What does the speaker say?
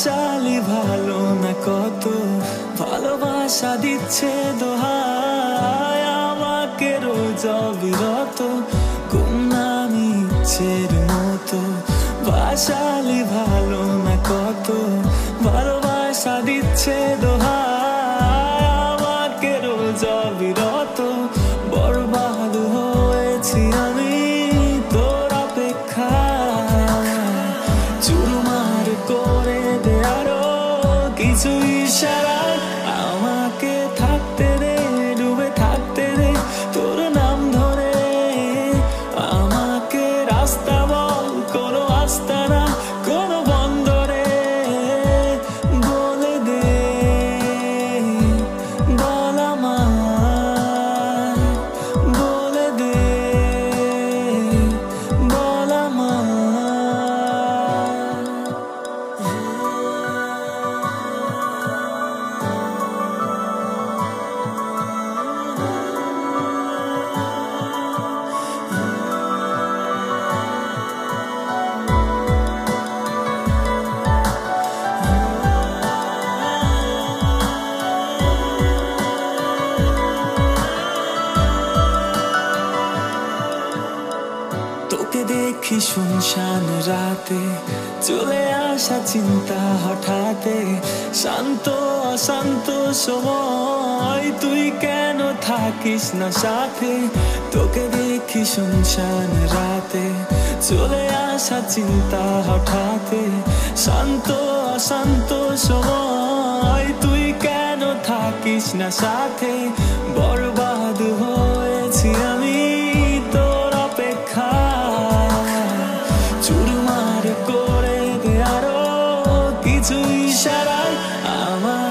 বাসালি ভালো না কত ভালোবাসা দিচ্ছে দোহাই আমাকে রোজ অবিরত গুমনামি ইচ্ছের মতো বাসালি ভালো না কত ভালোবাসা দিচ্ছে দোহাই আমাকে রোজ অবিরত বরবাদ হয়েছি আমি তোর অপেক্ষায় চুরমার করে দে আরো কিছু ইশারা আমাকে থাকতে দে ডুবে থাকতে দে তোর নাম ধরে আমাকে রাস্তা বল কোনো আস্তানা কোনো বন্দরে বলে দে বল আমায় বলে দে বল আমায় তোকে দেখি শুনশান রাতে চলে আসা চিন্তা হঠাতে শান্ত অশান্ত সময় তুই কেন থাকিস না সাথে তোকে দেখি শুনশান রাতে চলে আসা চিন্তা হঠাতে শান্ত অশান্ত সময় তুই কেন থাকিস না সাথে বরবাদ হয়েছি আমি তোর অপেক্ষায় চুরমার করে দে আরো কিছু ইশারায় আমার